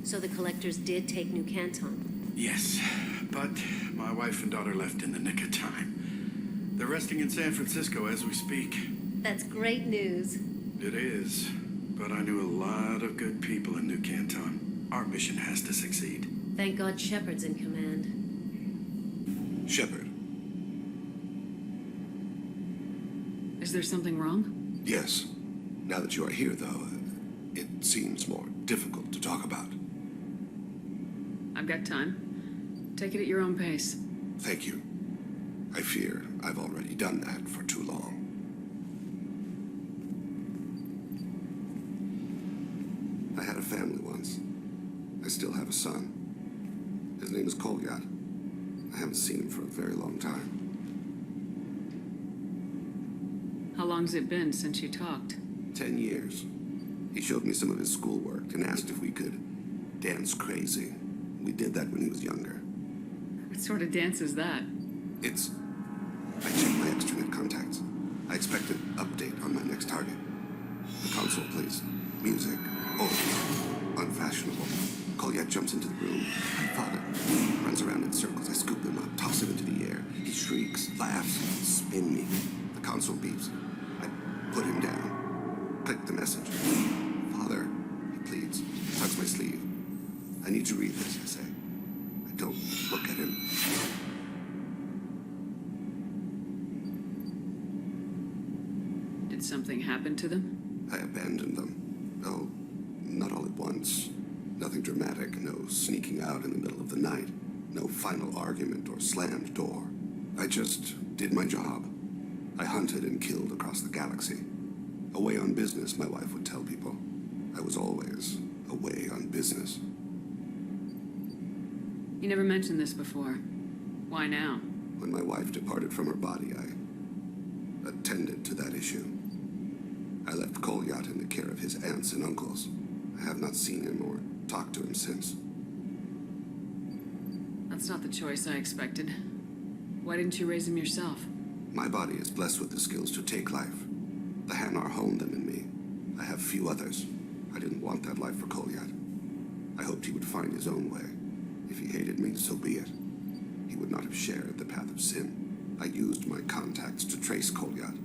So the collectors did take New Canton? Yes, but my wife and daughter left in the nick of time. They're resting in San Francisco as we speak. That's great news. It is, but I knew a lot of good people in New Canton. Our mission has to succeed. Thank God Shepard's in command. Shepard. Is there something wrong? Yes. Now that you are here, though, it seems more difficult to talk about. I've got time. Take it at your own pace. Thank you. I fear I've already done that for too long. I had a family once. I still have a son. His name is Kolyat. I haven't seen him for a very long time. How long's it been since you talked? 10 years. He showed me some of his schoolwork and asked if we could dance crazy. We did that when he was younger. What sort of dance is that? It's... I checked my extranet contacts. I expect an update on my next target. The console plays music. Oh, unfashionable. Kolyat jumps into the room. My father runs around in circles. I scoop him up, toss him into the air. He shrieks, laughs, spin me. The console beeps. I put him down. Click the message. Father, he pleads. Tugs my sleeve. I need to read this, I say. I don't look at him. Did something happen to them? I abandoned them. Oh, not all at once. Nothing dramatic, no sneaking out in the middle of the night. No final argument or slammed door. I just did my job. I hunted and killed across the galaxy. Away on business, my wife would tell people. I was always away on business. You never mentioned this before. Why now? When my wife departed from her body, I attended to that issue. I left Kolyat in the care of his aunts and uncles. I have not seen him or talked to him since. That's not the choice I expected. Why didn't you raise him yourself? My body is blessed with the skills to take life. The Hanar honed them in me. I have few others. I didn't want that life for Kolyat. I hoped he would find his own way. If he hated me, so be it. He would not have shared the path of sin. I used my contacts to trace Kolyat.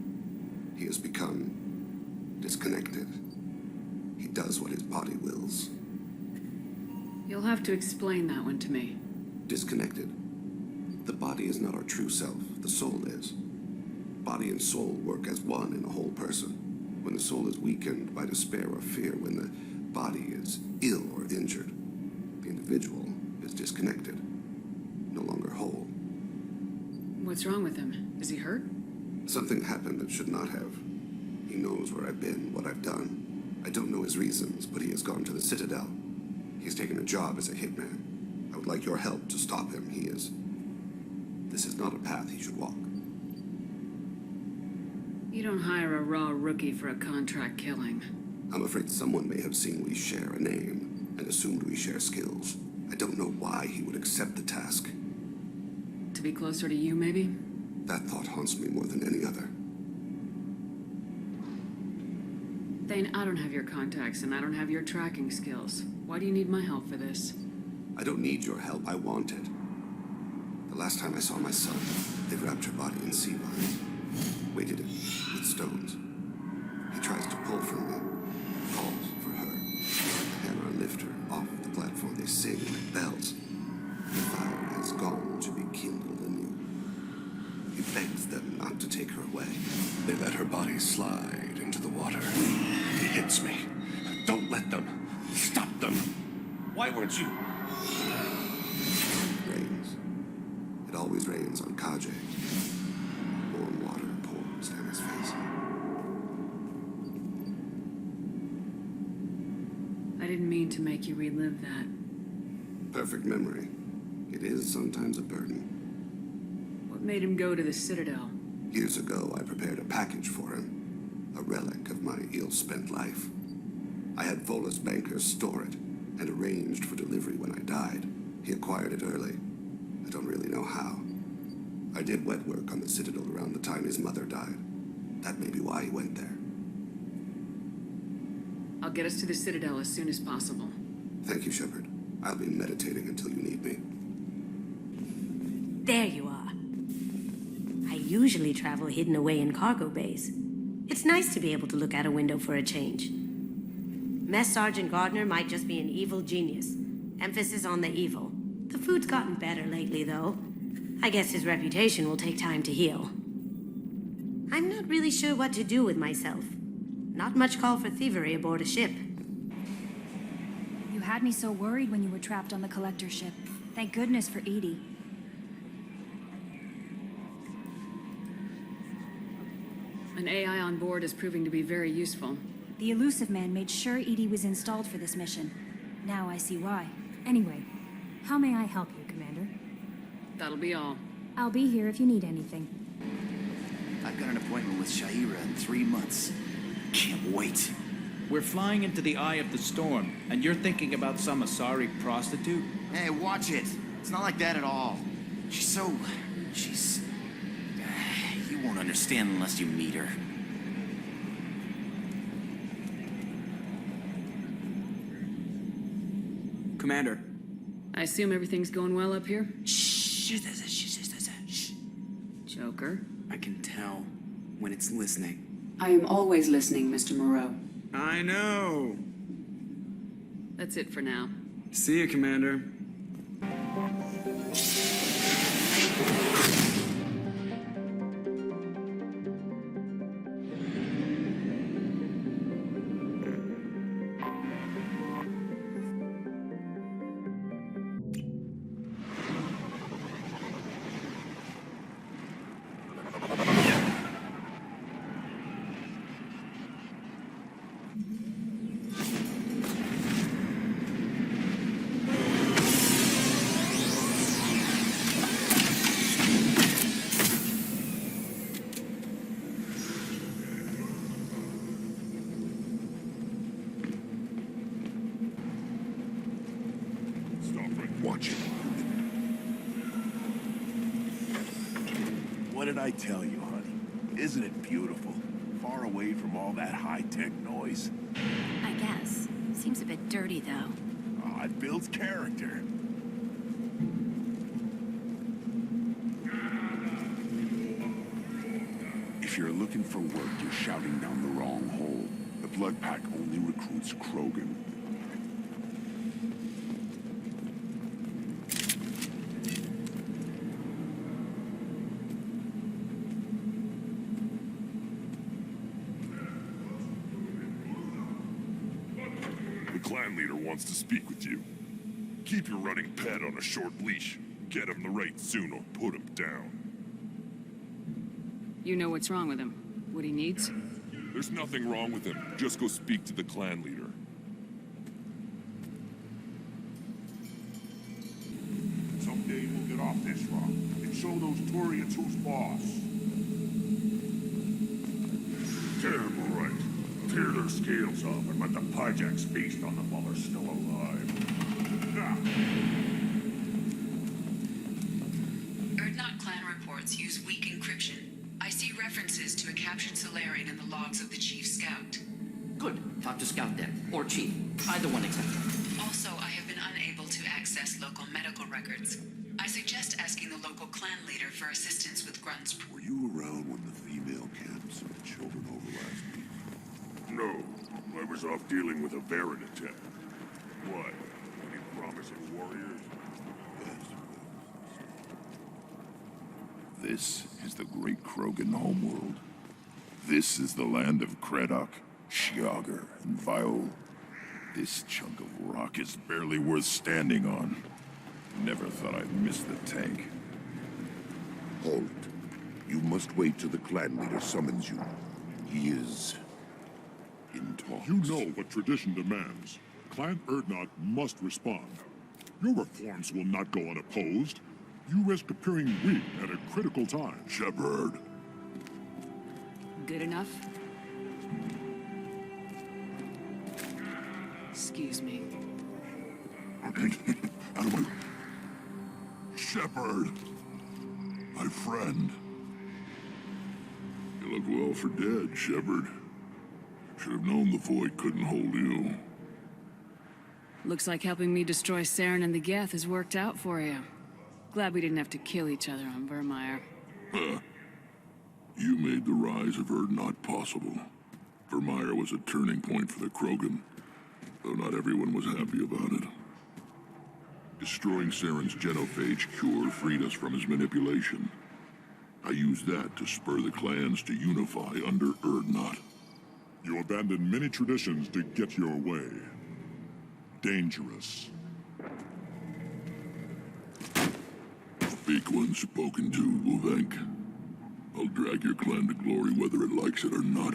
He has become disconnected. He does what his body wills. You'll have to explain that one to me. Disconnected. The body is not our true self. The soul is. Body and soul work as one in a whole person. When the soul is weakened by despair or fear, when the body is ill or injured, the individual is disconnected, no longer whole. What's wrong with him? Is he hurt? Something happened that should not have. He knows where I've been, what I've done. I don't know his reasons, but he has gone to the Citadel. He's taken a job as a hitman. I would like your help to stop him. This is not a path he should walk. You don't hire a raw rookie for a contract killing. I'm afraid someone may have seen we share a name and assumed we share skills. I don't know why he would accept the task. To be closer to you, maybe? That thought haunts me more than any other. Thane, I don't have your contacts and I don't have your tracking skills. Why do you need my help for this? I don't need your help. I want it. The last time I saw my son, they wrapped her body in sea vines, weighted it with stones. He tries to pull from me, calls for her. The Hanar lift her off the platform. They sing like bells. The fire has gone to be kindled anew. He begs them not to take her away. They let her body slide into the water. He hits me. Don't let them. Stop them. Why weren't you? It rains. It always rains on Kaje. Warm water pours down his face. I didn't mean to make you relive that. Perfect memory. It is sometimes a burden. What made him go to the Citadel? Years ago, I prepared a package for him. A relic of my ill-spent life. I had Volus bankers store it and arranged for delivery when I died. He acquired it early. I don't really know how. I did wet work on the Citadel around the time his mother died. That may be why he went there. I'll get us to the Citadel as soon as possible. Thank you, Shepard. I'll be meditating until you need me. There you are. I usually travel hidden away in cargo bays. It's nice to be able to look out a window for a change. Mess Sergeant Gardner might just be an evil genius. Emphasis on the evil. The food's gotten better lately, though. I guess his reputation will take time to heal. I'm not really sure what to do with myself. Not much call for thievery aboard a ship. You had me so worried when you were trapped on the collector ship. Thank goodness for Edie. An AI on board is proving to be very useful. The elusive man made sure Edie was installed for this mission. Now I see why. Anyway, how may I help you, Commander? That'll be all. I'll be here if you need anything. I've got an appointment with Shaira in 3 months. Can't wait. We're flying into the eye of the storm, and you're thinking about some Asari prostitute? Hey, watch it. It's not like that at all. She's... You won't understand unless you meet her. Commander. I assume everything's going well up here? Shh. Joker. I can tell when it's listening. I am always listening, Mr. Moreau. I know. That's it for now. See you, Commander. Watch it. What did I tell you, honey? Isn't it beautiful? Far away from all that high-tech noise. I guess. Seems a bit dirty, though. Oh, it builds character. If you're looking for work, you're shouting down the wrong hole. The Blood Pack only recruits Krogan. The clan leader wants to speak with you. Keep your running pet on a short leash. Get him the right soon or put him down. You know what's wrong with him. What he needs? There's nothing wrong with him. Just go speak to the clan leader. Someday we'll get off this rock and show those Turians who's boss. Terrible, right? Tear their scales off and let the Pyjaks feast on them while they're still alive. Erdnot clan reports use weak encryption. I see references to a captured Solarian in the logs of the Chief Scout. Good. Talk to Scout then. Or Chief. Either one accepted. Also, I have been unable to access local medical records. I suggest asking the local clan leader for assistance with Grunt's... Were you around when the female camps and children over last week? No. I was off dealing with a Baron attack. What? Any promising warriors? This is the great Krogan homeworld. This is the land of Kredok, Shiagar, and Viol. This chunk of rock is barely worth standing on. Never thought I'd miss the tank. Hold it. You must wait till the clan leader summons you. He is... in talks. You know what tradition demands. Clan Erdnot must respond. Your reforms will not go unopposed. You risk appearing weak at a critical time. Shepard. Good enough? Excuse me. Out of my... Shepard. My friend. You look well for dead, Shepard. Should have known the void couldn't hold you. Looks like helping me destroy Saren and the Geth has worked out for you. Glad we didn't have to kill each other on Vermeer. Huh. You made the rise of Erdnot possible. Vermeer was a turning point for the Krogan, though not everyone was happy about it. Destroying Saren's genophage cure freed us from his manipulation. I used that to spur the clans to unify under Erdnot. You abandoned many traditions to get your way. Dangerous. A big one spoken to, Uvenk. I'll drag your clan to glory whether it likes it or not.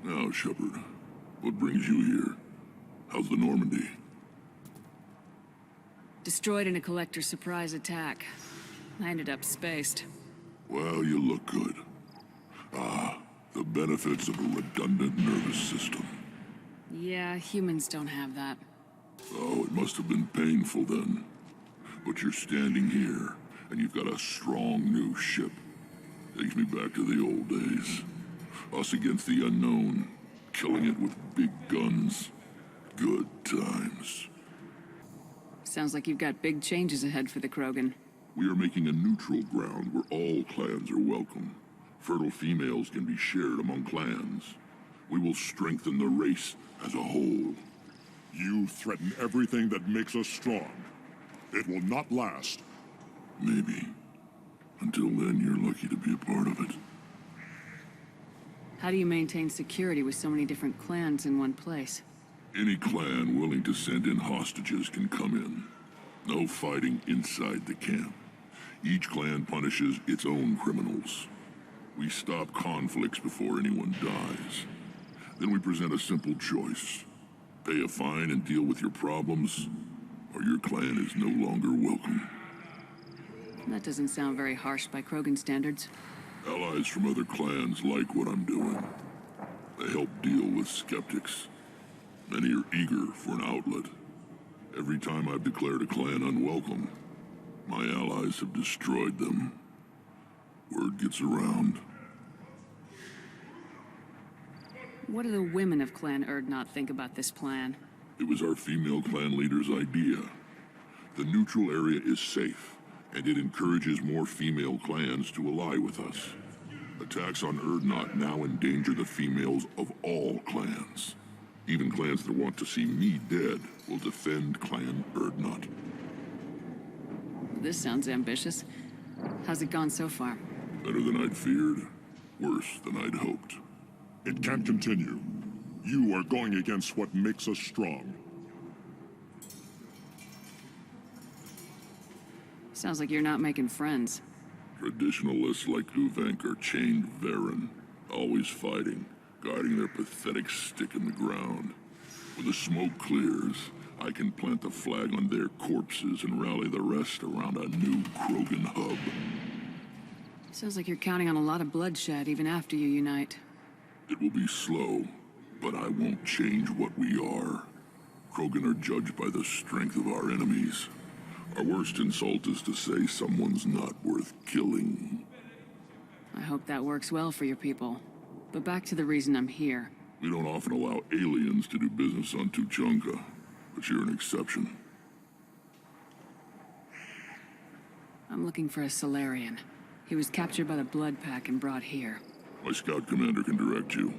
Now, Shepard, what brings you here? How's the Normandy? Destroyed in a collector surprise attack. I ended up spaced. Well, you look good. Ah, the benefits of a redundant nervous system. Yeah, humans don't have that. Oh, it must have been painful then. But you're standing here, and you've got a strong new ship. Takes me back to the old days. Us against the unknown, killing it with big guns. Good times. Sounds like you've got big changes ahead for the Krogan. We are making a neutral ground where all clans are welcome. Fertile females can be shared among clans. We will strengthen the race as a whole. You threaten everything that makes us strong. It will not last. Maybe. Until then, you're lucky to be a part of it. How do you maintain security with so many different clans in one place? Any clan willing to send in hostages can come in. No fighting inside the camp. Each clan punishes its own criminals. We stop conflicts before anyone dies. Then we present a simple choice. Pay a fine and deal with your problems, or your clan is no longer welcome. That doesn't sound very harsh by Krogan standards. Allies from other clans like what I'm doing. They help deal with skeptics. Many are eager for an outlet. Every time I've declared a clan unwelcome, my allies have destroyed them. Word gets around. What do the women of Clan Erdnot think about this plan? It was our female clan leader's idea. The neutral area is safe, and it encourages more female clans to ally with us. Attacks on Erdnot now endanger the females of all clans. Even clans that want to see me dead will defend Clan Erdnot. This sounds ambitious. How's it gone so far? Better than I'd feared, worse than I'd hoped. It can't continue. You are going against what makes us strong. Sounds like you're not making friends. Traditionalists like Uvenk are chained Varen, always fighting, guarding their pathetic stick in the ground. When the smoke clears, I can plant the flag on their corpses and rally the rest around a new Krogan hub. Sounds like you're counting on a lot of bloodshed even after you unite. It will be slow, but I won't change what we are. Krogan are judged by the strength of our enemies. Our worst insult is to say someone's not worth killing. I hope that works well for your people. But back to the reason I'm here. We don't often allow aliens to do business on Tuchanka, but you're an exception. I'm looking for a Solarian. He was captured by the Blood Pack and brought here. My scout commander can direct you.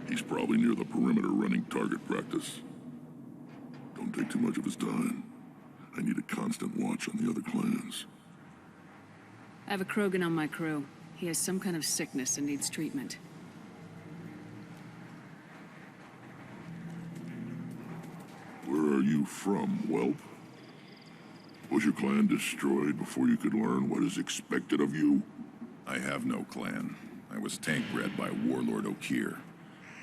He's probably near the perimeter running target practice. Don't take too much of his time. I need a constant watch on the other clans. I have a Krogan on my crew. He has some kind of sickness and needs treatment. Where are you from, whelp? Was your clan destroyed before you could learn what is expected of you? I have no clan. I was tank bred by Warlord Okir.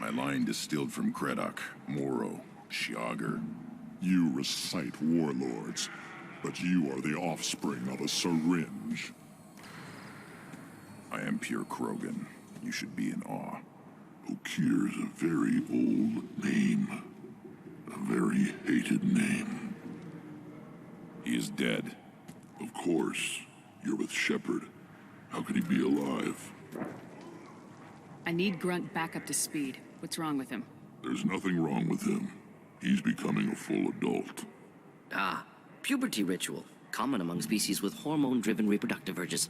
My line distilled from Creddock, Moro, Shiagar. You recite warlords, but you are the offspring of a syringe. I am pure Krogan. You should be in awe. Okir's a very old name. A very hated name. He is dead. Of course. You're with Shepard. How could he be alive? I need Grunt back up to speed. What's wrong with him? There's nothing wrong with him. He's becoming a full adult. Ah, puberty ritual. Common among species with hormone-driven reproductive urges.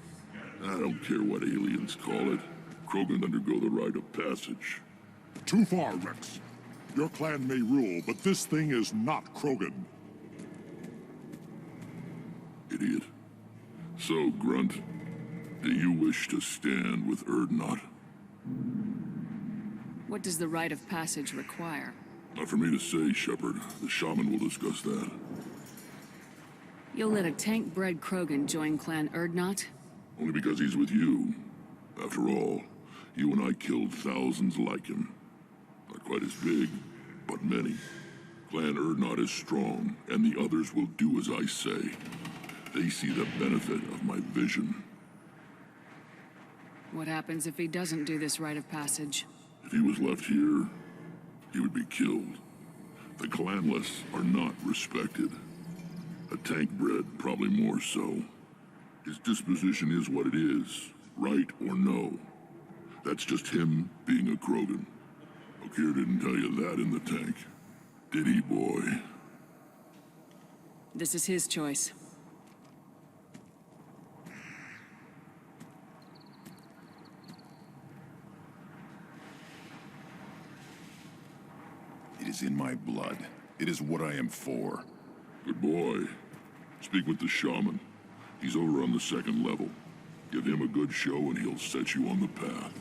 I don't care what aliens call it. Krogan undergo the rite of passage. Too far, Wrex. Your clan may rule, but this thing is not Krogan. Idiot. So, Grunt, do you wish to stand with Erdnot? What does the rite of passage require? Not for me to say, Shepard. The shaman will discuss that. You'll let a tank-bred Krogan join Clan Erdnot? Only because he's with you. After all, you and I killed thousands like him. Not quite as big, but many. Clan Erdnot is strong, and the others will do as I say. They see the benefit of my vision. What happens if he doesn't do this rite of passage? If he was left here, he would be killed. The clanless are not respected. A tank bred, probably more so. His disposition is what it is, right or no. That's just him being a Krogan. Okir didn't tell you that in the tank. Did he, boy? This is his choice. It is in my blood. It is what I am for. Good boy. Speak with the shaman. He's over on the second level. Give him a good show and he'll set you on the path.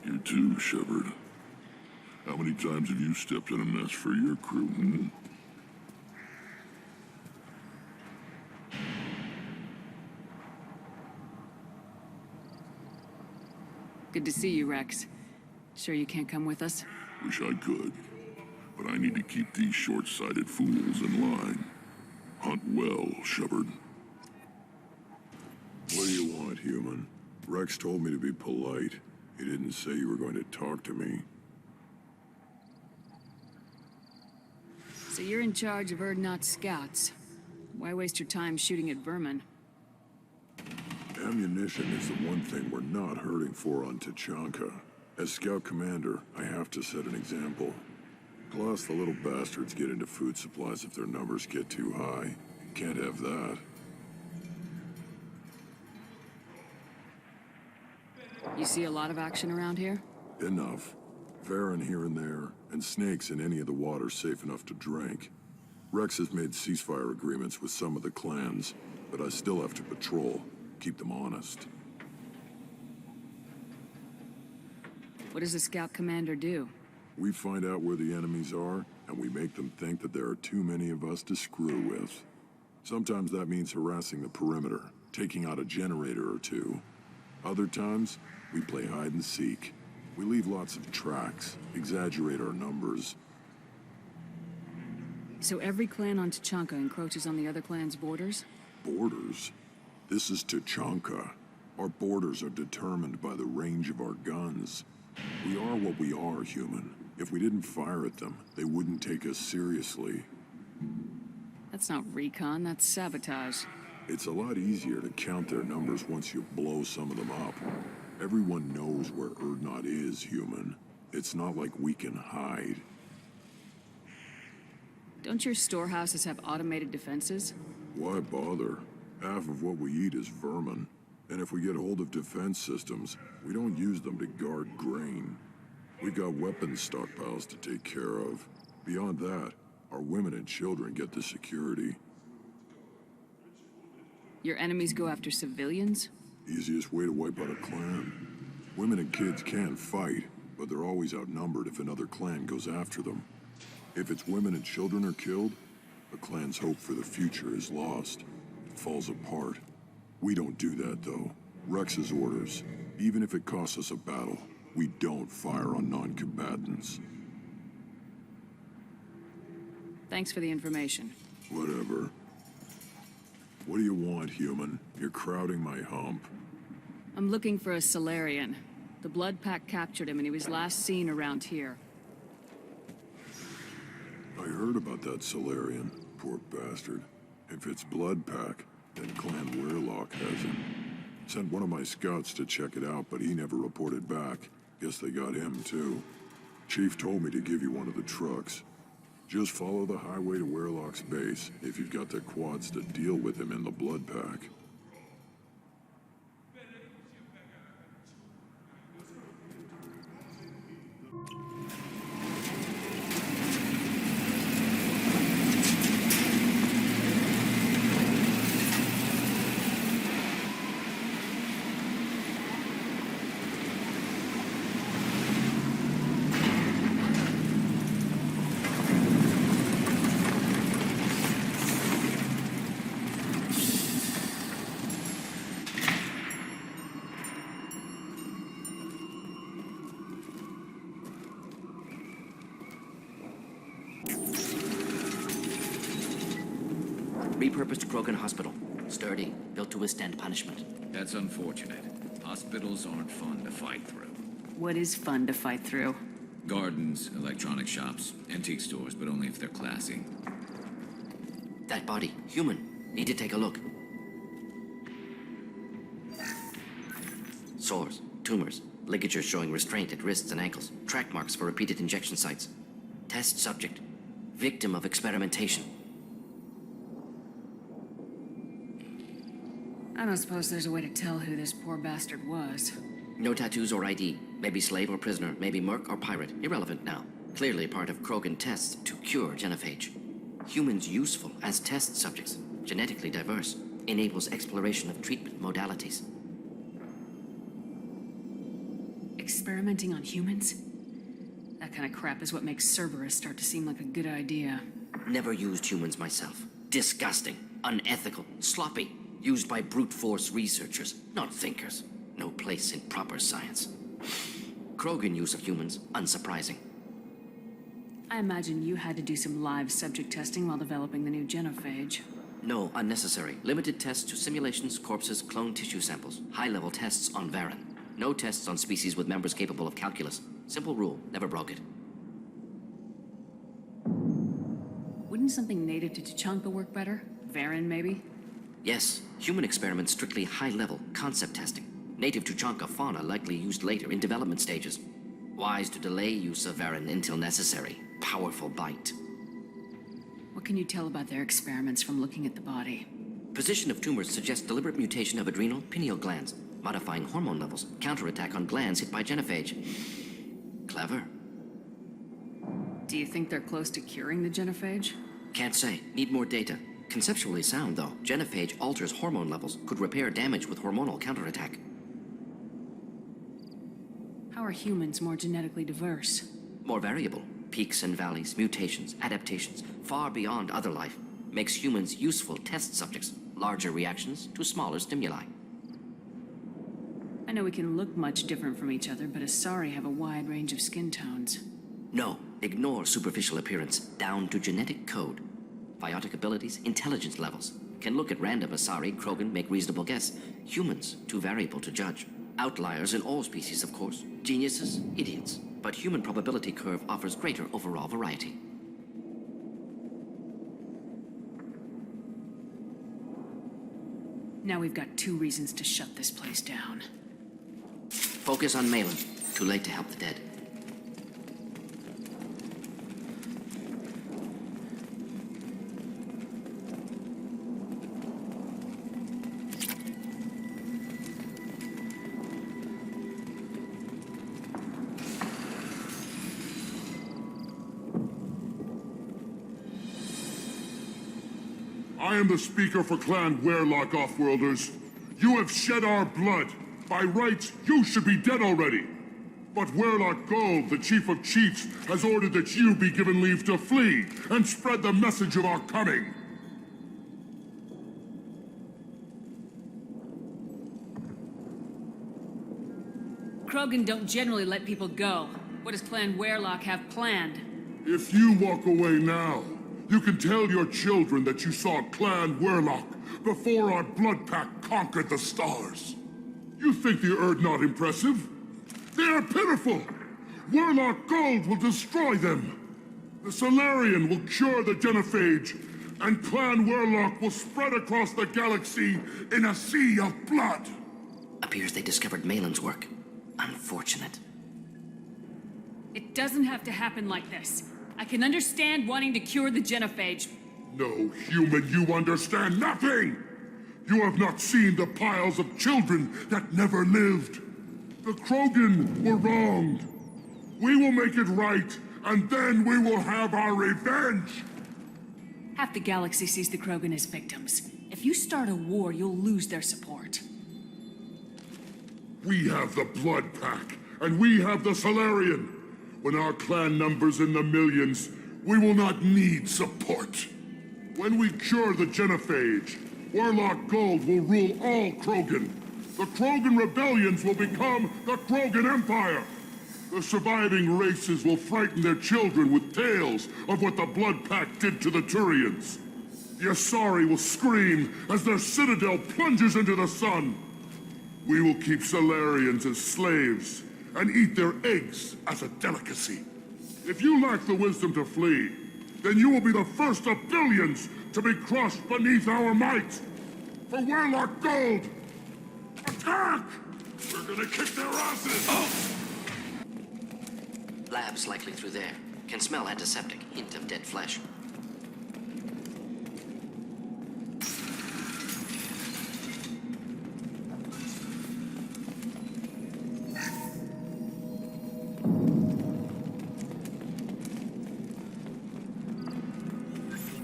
You too, Shepard. How many times have you stepped in a mess for your crew, hmm? Good to see you, Wrex. Sure you can't come with us? Wish I could. But I need to keep these short-sighted fools in line. Hunt well, Shepard. What do you want, human? Wrex told me to be polite. He didn't say you were going to talk to me. So you're in charge of Erdnot's scouts. Why waste your time shooting at vermin? Ammunition is the one thing we're not hurting for on Tachanka. As scout commander, I have to set an example. Plus, the little bastards get into food supplies if their numbers get too high. Can't have that. You see a lot of action around here? Enough. Varen here and there, and snakes in any of the water safe enough to drink. Wrex has made ceasefire agreements with some of the clans, but I still have to patrol, keep them honest. What does the scout commander do? We find out where the enemies are, and we make them think that there are too many of us to screw with. Sometimes that means harassing the perimeter, taking out a generator or two. Other times, we play hide and seek. We leave lots of tracks, exaggerate our numbers. So every clan on Tachanka encroaches on the other clan's borders? Borders? This is Tachanka. Our borders are determined by the range of our guns. We are what we are, human. If we didn't fire at them, they wouldn't take us seriously. That's not recon, that's sabotage. It's a lot easier to count their numbers once you blow some of them up. Everyone knows where Erdnot is, human. It's not like we can hide. Don't your storehouses have automated defenses? Why bother? Half of what we eat is vermin. And if we get hold of defense systems, we don't use them to guard grain. We've got weapons stockpiles to take care of. Beyond that, our women and children get the security. Your enemies go after civilians? Easiest way to wipe out a clan. Women and kids can fight, but they're always outnumbered if another clan goes after them. If its women and children are killed, the clan's hope for the future is lost. It falls apart. We don't do that, though. Wrex's orders. Even if it costs us a battle, we don't fire on non-combatants. Thanks for the information. Whatever. What do you want, human? You're crowding my hump. I'm looking for a Solarian. The Blood Pack captured him and he was last seen around here. I heard about that Solarian. Poor bastard. If it's Blood Pack, then Clan Weirlock has him. Sent one of my scouts to check it out, but he never reported back. Guess they got him, too. Chief told me to give you one of the trucks. Just follow the highway to Werlock's base, if you've got the quads to deal with him in the blood pack. Repurposed Krogan Hospital. Sturdy, built to withstand punishment. That's unfortunate. Hospitals aren't fun to fight through. What is fun to fight through? Gardens, electronic shops, antique stores, but only if they're classy. That body, human. Need to take a look. Sores, tumors, ligatures showing restraint at wrists and ankles, track marks for repeated injection sites. Test subject, victim of experimentation. I don't suppose there's a way to tell who this poor bastard was. No tattoos or ID. Maybe slave or prisoner, maybe merc or pirate. Irrelevant now. Clearly part of Krogan tests to cure genophage. Humans useful as test subjects. Genetically diverse. Enables exploration of treatment modalities. Experimenting on humans? That kind of crap is what makes Cerberus start to seem like a good idea. Never used humans myself. Disgusting. Unethical. Sloppy. Used by brute force researchers, not thinkers. No place in proper science. Krogan use of humans, unsurprising. I imagine you had to do some live subject testing while developing the new genophage. No, unnecessary. Limited tests to simulations, corpses, cloned tissue samples. High-level tests on Varen. No tests on species with members capable of calculus. Simple rule, never broke it. Wouldn't something native to Tuchanka work better? Varen, maybe? Yes, human experiments strictly high-level, concept testing. Native Tuchanka fauna likely used later in development stages. Wise to delay use of Varen until necessary. Powerful bite. What can you tell about their experiments from looking at the body? Position of tumors suggests deliberate mutation of adrenal, pineal glands, modifying hormone levels, counterattack on glands hit by genophage. Clever. Do you think they're close to curing the genophage? Can't say. Need more data. Conceptually sound, though. Genophage alters hormone levels, could repair damage with hormonal counterattack. How are humans more genetically diverse? More variable. Peaks and valleys, mutations, adaptations, far beyond other life. Makes humans useful test subjects. Larger reactions to smaller stimuli. I know we can look much different from each other, but Asari have a wide range of skin tones. No, ignore superficial appearance, down to genetic code. Biotic abilities, intelligence levels. Can look at random Asari, Krogan, make reasonable guess. Humans, too variable to judge. Outliers in all species, of course. Geniuses, idiots. But human probability curve offers greater overall variety. Now we've got 2 reasons to shut this place down. Focus on Malin. Too late to help the dead. I am the speaker for Clan Werlock, Offworlders. You have shed our blood. By rights, you should be dead already. But Werlock Gold, the Chief of Chiefs, has ordered that you be given leave to flee and spread the message of our coming. Krogan don't generally let people go. What does Clan Werlock have planned? If you walk away now, you can tell your children that you saw Clan Werlock before our blood pack conquered the stars. You think the Erd not impressive? They are pitiful! Werlock Gold will destroy them! The Solarian will cure the genophage, and Clan Werlock will spread across the galaxy in a sea of blood! Appears they discovered Malin's work. Unfortunate. It doesn't have to happen like this. I can understand wanting to cure the genophage. No, human, you understand nothing! You have not seen the piles of children that never lived. The Krogan were wronged. We will make it right, and then we will have our revenge! Half the galaxy sees the Krogan as victims. If you start a war, you'll lose their support. We have the Blood Pack, and we have the Solarian. When our clan numbers in the millions, we will not need support. When we cure the genophage, Warlock Gold will rule all Krogan. The Krogan rebellions will become the Krogan Empire. The surviving races will frighten their children with tales of what the Blood Pack did to the Turians. The Asari will scream as their citadel plunges into the sun. We will keep Solarians as slaves and eat their eggs as a delicacy. If you lack the wisdom to flee, then you will be the first of billions to be crushed beneath our might. For Warlock Gold, attack! We're gonna kick their asses! Oh. Lab's likely through there. Can smell antiseptic, hint of dead flesh.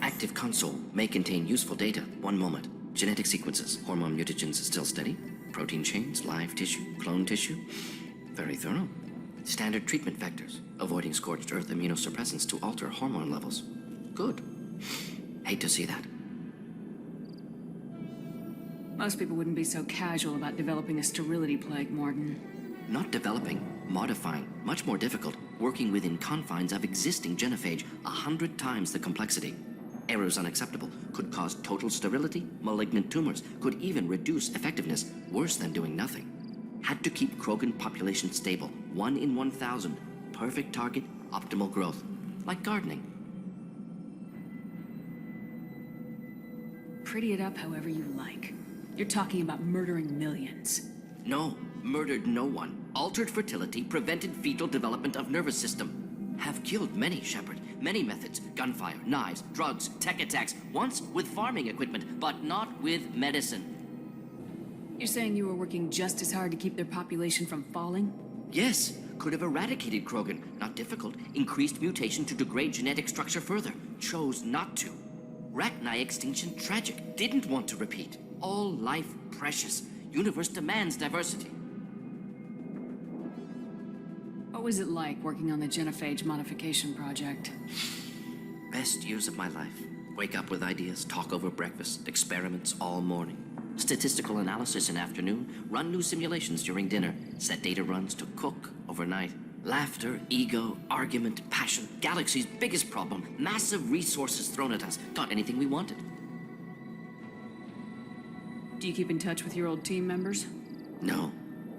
Active console may contain useful data. One moment. Genetic sequences. Hormone mutagens still steady. Protein chains, live tissue, clone tissue. Very thorough. Standard treatment vectors. Avoiding scorched earth immunosuppressants to alter hormone levels. Good. Hate to see that. Most people wouldn't be so casual about developing a sterility plague, Morden. Not developing, modifying, much more difficult, working within confines of existing genophage, 100 times the complexity. Errors unacceptable, could cause total sterility, malignant tumors, could even reduce effectiveness, worse than doing nothing. Had to keep Krogan population stable, 1 in 1,000, perfect target, optimal growth, like gardening. Pretty it up however you like. You're talking about murdering millions. No, murdered no one. Altered fertility, prevented fetal development of nervous system. Have killed many, Shepard. Many methods. Gunfire, knives, drugs, tech attacks. Once with farming equipment, but not with medicine. You're saying you were working just as hard to keep their population from falling? Yes. Could have eradicated Krogan. Not difficult. Increased mutation to degrade genetic structure further. Chose not to. Rachni extinction tragic. Didn't want to repeat. All life precious. Universe demands diversity. What was it like working on the genophage modification project? Best years of my life. Wake up with ideas, talk over breakfast, experiments all morning. Statistical analysis in afternoon, run new simulations during dinner, set data runs to cook overnight. Laughter, ego, argument, passion, galaxy's biggest problem, massive resources thrown at us. Got anything we wanted. Do you keep in touch with your old team members? No.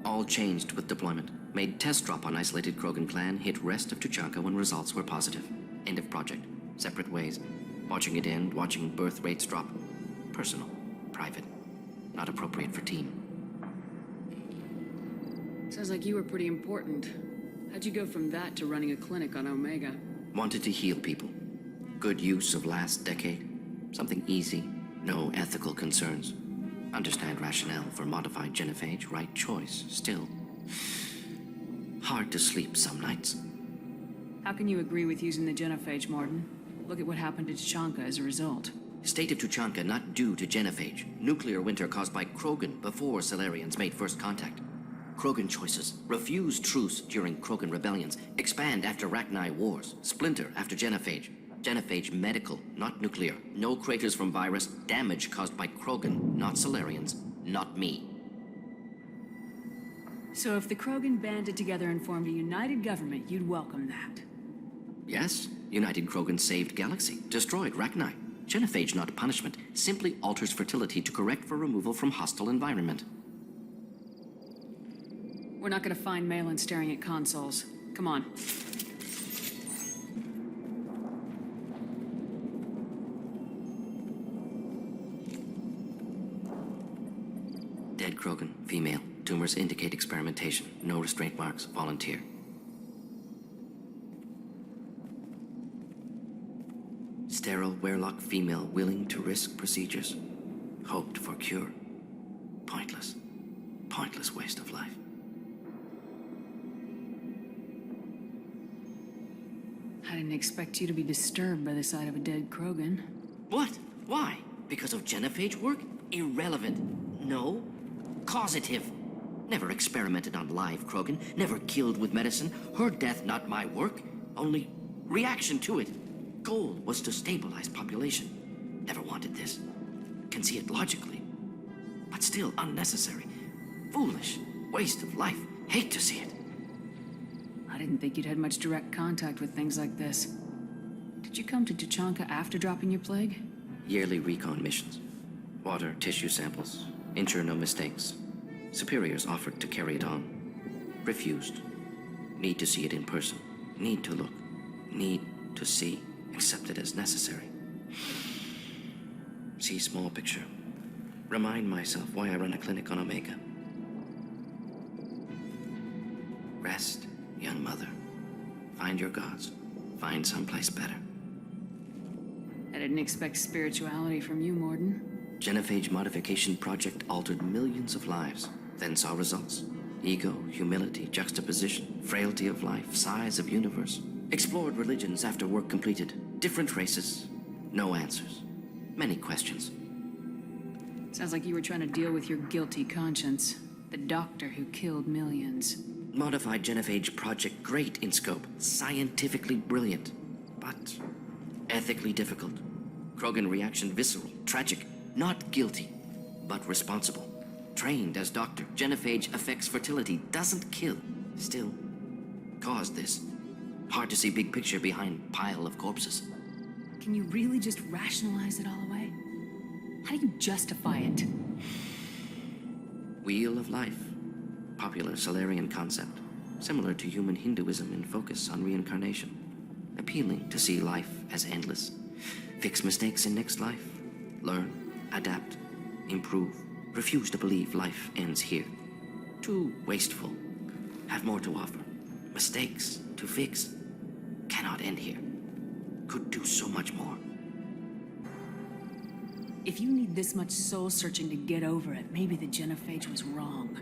All changed with deployment. Made test drop on isolated Krogan clan, hit rest of Tuchanka when results were positive. End of project. Separate ways. Watching it end, watching birth rates drop. Personal. Private. Not appropriate for team. Sounds like you were pretty important. How'd you go from that to running a clinic on Omega? Wanted to heal people. Good use of last decade. Something easy. No ethical concerns. Understand rationale for modified genophage. Right choice. Still. Hard to sleep some nights. How can you agree with using the genophage, Morden? Look at what happened to Tuchanka as a result. State of Tuchanka not due to genophage. Nuclear winter caused by Krogan before Solarians made first contact. Krogan choices. Refuse truce during Krogan rebellions. Expand after Rachni wars. Splinter after genophage. Genophage medical, not nuclear. No craters from virus. Damage caused by Krogan, not Solarians. Not me. So if the Krogan banded together and formed a united government, you'd welcome that? Yes. United Krogan saved Galaxy. Destroyed Rachni. Genophage not punishment. Simply alters fertility to correct for removal from hostile environment. We're not gonna find Malin staring at consoles. Come on. Dead Krogan, female, 2 tumors indicate experimentation. No restraint marks. Volunteer. Sterile Werlock female willing to risk procedures. Hoped for cure. Pointless. Pointless waste of life. I didn't expect you to be disturbed by the sight of a dead Krogan. What? Why? Because of genophage work? Irrelevant. No. Causative. Never experimented on live Krogan. Never killed with medicine. Her death, not my work. Only reaction to it. Goal was to stabilize population. Never wanted this. Can see it logically. But still unnecessary. Foolish. Waste of life. Hate to see it. I didn't think you'd had much direct contact with things like this. Did you come to Tuchanka after dropping your plague? Yearly recon missions. Water, tissue samples. Ensure no mistakes. Superiors offered to carry it on. Refused. Need to see it in person. Need to look. Need to see. Accept it as necessary. See small picture. Remind myself why I run a clinic on Omega. Rest, young mother. Find your gods. Find someplace better. I didn't expect spirituality from you, Morden. Genophage modification project altered millions of lives, then saw results. Ego, humility, juxtaposition, frailty of life, size of universe. Explored religions after work completed. Different races. No answers. Many questions. Sounds like you were trying to deal with your guilty conscience. The doctor who killed millions. Modified genophage project great in scope. Scientifically brilliant. But ethically difficult. Krogan reaction visceral, tragic. Not guilty, but responsible. Trained as doctor. Genophage affects fertility, doesn't kill. Still, caused this. Hard to see big picture behind pile of corpses. Can you really just rationalize it all away? How do you justify it? Wheel of life. Popular Solarian concept. Similar to human Hinduism in focus on reincarnation. Appealing to see life as endless. Fix mistakes in next life. Learn, adapt, improve. Refuse to believe life ends here. Too wasteful. Have more to offer. Mistakes to fix. Cannot end here. Could do so much more. If you need this much soul-searching to get over it, maybe the genophage was wrong.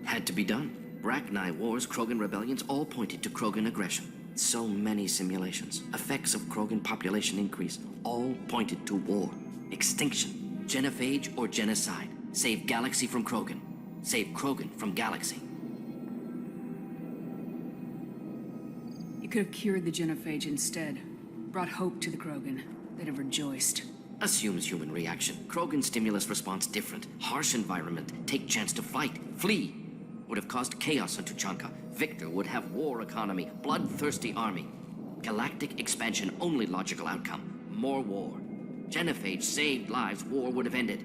Had to be done. Rachni wars, Krogan rebellions, all pointed to Krogan aggression. So many simulations. Effects of Krogan population increase, all pointed to war. Extinction. Genophage or genocide. Save galaxy from Krogan. Save Krogan from galaxy. You could have cured the genophage instead. Brought hope to the Krogan. They'd have rejoiced. Assumes human reaction. Krogan stimulus response different. Harsh environment. Take chance to fight. Flee. Would have caused chaos on Tuchanka. Victor would have war economy. Bloodthirsty army. Galactic expansion only logical outcome. More war. Genophage saved lives. War would have ended.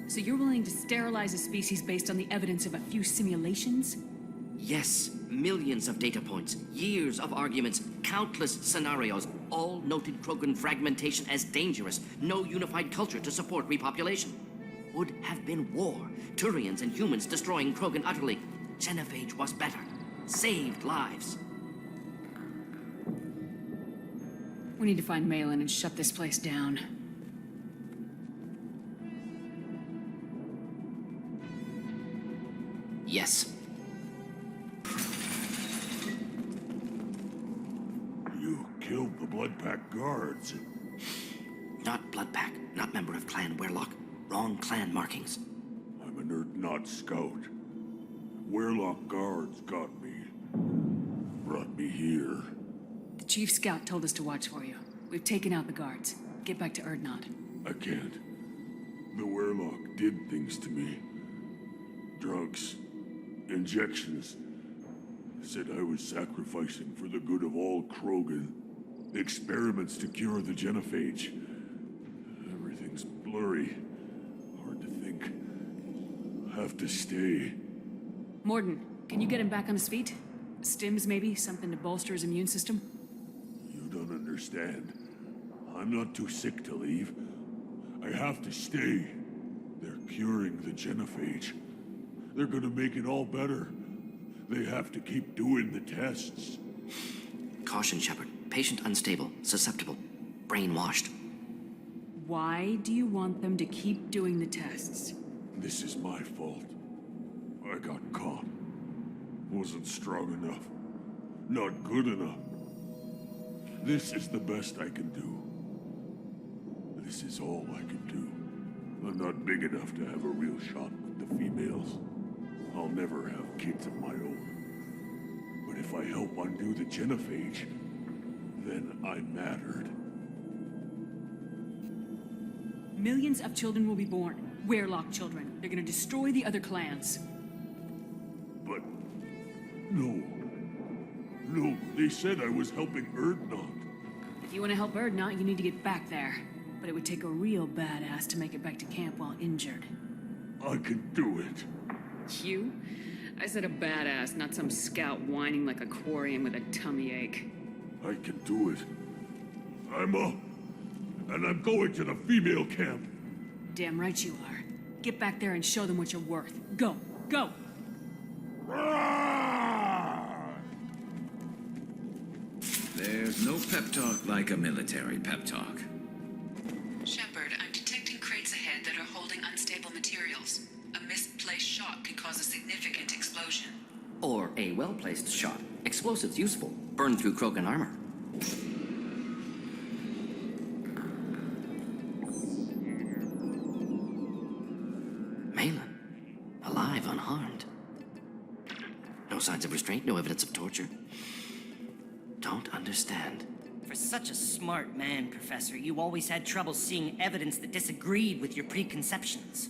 So you're willing to sterilize a species based on the evidence of a few simulations? Yes, millions of data points, years of arguments, countless scenarios, all noted Krogan fragmentation as dangerous, no unified culture to support repopulation. Would have been war, Turians and humans destroying Krogan utterly. Genophage was better, saved lives. We need to find Malin and shut this place down. Yes. You killed the Blood Pack guards. Not Blood Pack, not member of Clan Werlock. Wrong clan markings. I'm a nerd, not scout. Werlock guards got me. Brought me here. The Chief Scout told us to watch for you. We've taken out the guards. Get back to Erdnot. I can't. The Werlock did things to me. Drugs. Injections. Said I was sacrificing for the good of all Krogan. Experiments to cure the genophage. Everything's blurry. Hard to think. Have to stay. Morden, can you get him back on his feet? Stims, maybe? Something to bolster his immune system? You don't understand. I'm not too sick to leave. I have to stay. They're curing the genophage. They're gonna make it all better. They have to keep doing the tests. Caution, Shepard. Patient unstable, susceptible, brainwashed. Why do you want them to keep doing the tests? This is my fault. I got caught. Wasn't strong enough. Not good enough. This is the best I can do. This is all I can do. I'm not big enough to have a real shot with the females. I'll never have kids of my own. But if I help undo the genophage, then I'm mattered. Millions of children will be born. Werelock children. They're gonna destroy the other clans. But... no. No, they said I was helping Erdnot. If you want to help Erdnot, you need to get back there. But it would take a real badass to make it back to camp while injured. I can do it. You? I said a badass, not some scout whining like a quarian with a tummy ache. I can do it. I'm up. And I'm going to the female camp. Damn right you are. Get back there and show them what you're worth. Go! Go! There's no pep talk like a military pep talk. Shepard, I'm detecting crates ahead that are holding unstable materials. A misplaced shot could cause a significant explosion. Or a well-placed shot. Explosives useful. Burn through Krogan armor. Malin. Alive, unharmed. No signs of restraint, no evidence of torture. Don't understand. For such a smart man, Professor, you always had trouble seeing evidence that disagreed with your preconceptions.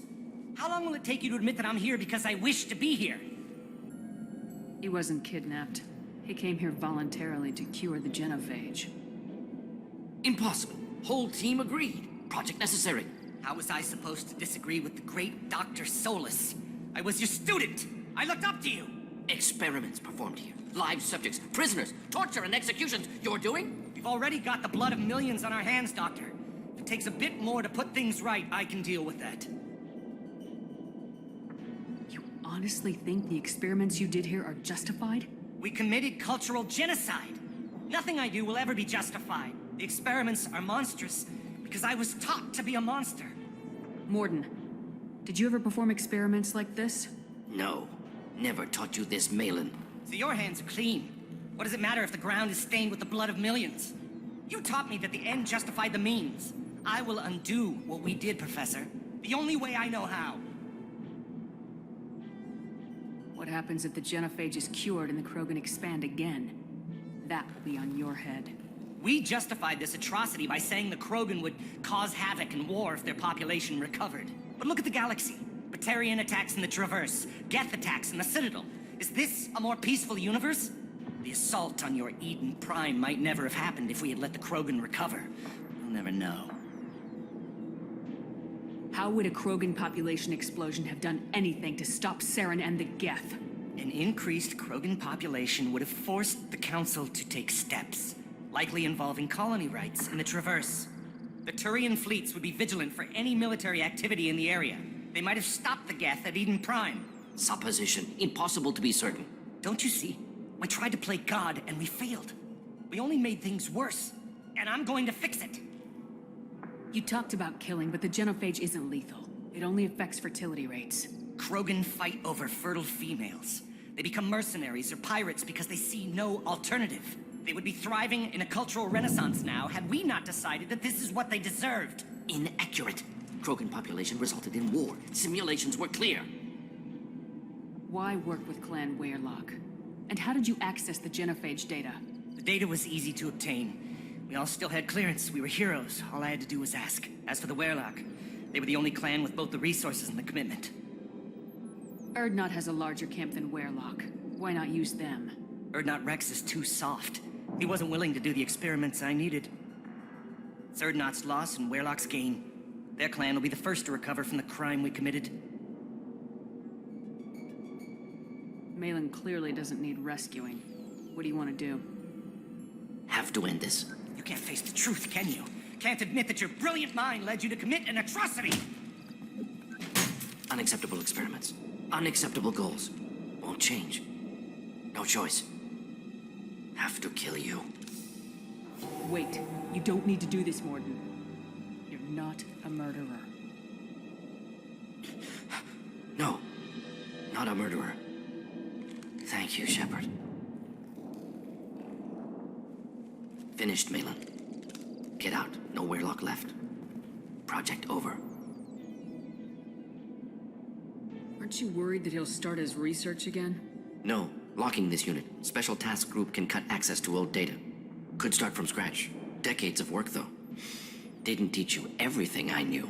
How long will it take you to admit that I'm here because I wish to be here? He wasn't kidnapped. He came here voluntarily to cure the genophage. Impossible. Whole team agreed. Project necessary. How was I supposed to disagree with the great Dr. Solus? I was your student! I looked up to you! Experiments performed here. Live subjects, prisoners, torture and executions. You're doing? We've already got the blood of millions on our hands, Doctor. If it takes a bit more to put things right, I can deal with that. You honestly think the experiments you did here are justified? We committed cultural genocide. Nothing I do will ever be justified. The experiments are monstrous because I was taught to be a monster. Morden, did you ever perform experiments like this? No. Never taught you this, Malin. So your hands are clean. What does it matter if the ground is stained with the blood of millions? You taught me that the end justified the means. I will undo what we did, Professor. The only way I know how. What happens if the genophage is cured and the Krogan expand again? That will be on your head. We justified this atrocity by saying the Krogan would cause havoc and war if their population recovered. But look at the galaxy. Batarian attacks in the Traverse, Geth attacks in the Citadel. Is this a more peaceful universe? The assault on your Eden Prime might never have happened if we had let the Krogan recover. We'll never know. How would a Krogan population explosion have done anything to stop Saren and the Geth? An increased Krogan population would have forced the Council to take steps, likely involving colony rights in the Traverse. The Turian fleets would be vigilant for any military activity in the area. They might have stopped the Geth at Eden Prime. Supposition. Impossible to be certain. Don't you see? We tried to play God and we failed. We only made things worse. And I'm going to fix it. You talked about killing, but the genophage isn't lethal. It only affects fertility rates. Krogan fight over fertile females. They become mercenaries or pirates because they see no alternative. They would be thriving in a cultural renaissance now had we not decided that this is what they deserved. Inaccurate. Krogan population resulted in war. Simulations were clear. Why work with Clan Werelock? And how did you access the genophage data? The data was easy to obtain. We all still had clearance. We were heroes. All I had to do was ask. As for the Werelock, they were the only clan with both the resources and the commitment. Erdnot has a larger camp than Werelock. Why not use them? Erdnot Wrex is too soft. He wasn't willing to do the experiments I needed. It's Erdnot's loss and Werelock's gain. Their clan will be the first to recover from the crime we committed. Malin clearly doesn't need rescuing. What do you want to do? Have to end this. You can't face the truth, can you? Can't admit that your brilliant mind led you to commit an atrocity! Unacceptable experiments. Unacceptable goals. Won't change. No choice. Have to kill you. Wait. You don't need to do this, Morden. You're not a murderer. No. Not a murderer. Thank you, Shepard. Finished, Malin. Get out. No Weirlock left. Project over. Aren't you worried that he'll start his research again? No. Locking this unit. Special task group can cut access to old data. Could start from scratch. Decades of work, though. Didn't teach you everything I knew.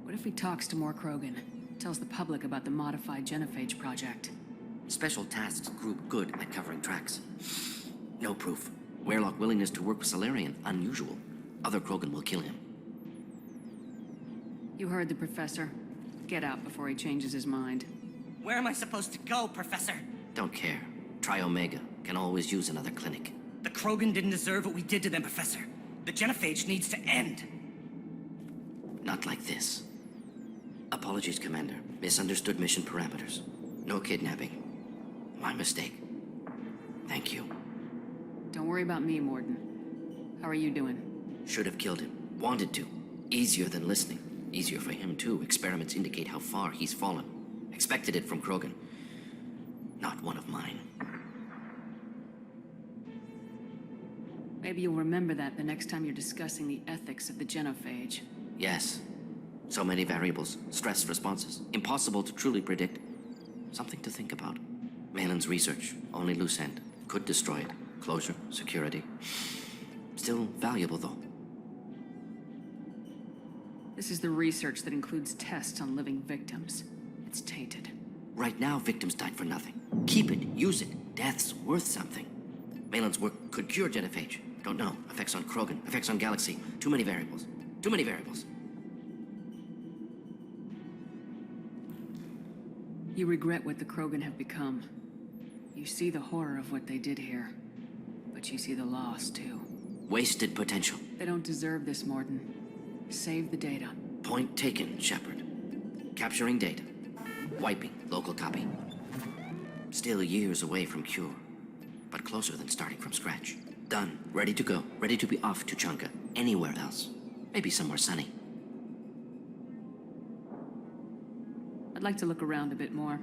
What if he talks to more Krogan? Tells the public about the modified genophage project? Special tasks group good at covering tracks. No proof. Weirlock willingness to work with Solarian, unusual. Other Krogan will kill him. You heard the professor. Get out before he changes his mind. Where am I supposed to go, Professor? Don't care. Try Omega. Can always use another clinic. The Krogan didn't deserve what we did to them, Professor. The genophage needs to end. Not like this. Apologies, Commander. Misunderstood mission parameters. No kidnapping. My mistake. Thank you. Don't worry about me, Morden. How are you doing? Should have killed him. Wanted to. Easier than listening. Easier for him, too. Experiments indicate how far he's fallen. Expected it from Krogan. Not one of mine. Maybe you'll remember that the next time you're discussing the ethics of the genophage. Yes. So many variables. Stress responses. Impossible to truly predict. Something to think about. Malin's research. Only loose end. Could destroy it. Closure. Security. Still valuable, though. This is the research that includes tests on living victims. It's tainted. Right now, victims died for nothing. Keep it. Use it. Death's worth something. Malin's work could cure genophage. Don't know. Effects on Krogan. Effects on Galaxy. Too many variables. Too many variables. You regret what the Krogan have become. You see the horror of what they did here. But you see the loss, too. Wasted potential. They don't deserve this, Morden. Save the data. Point taken, Shepard. Capturing data. Wiping local copy. Still years away from cure. But closer than starting from scratch. Done. Ready to go. Ready to be off to Tuchanka. Anywhere else. Maybe somewhere sunny. I'd like to look around a bit more.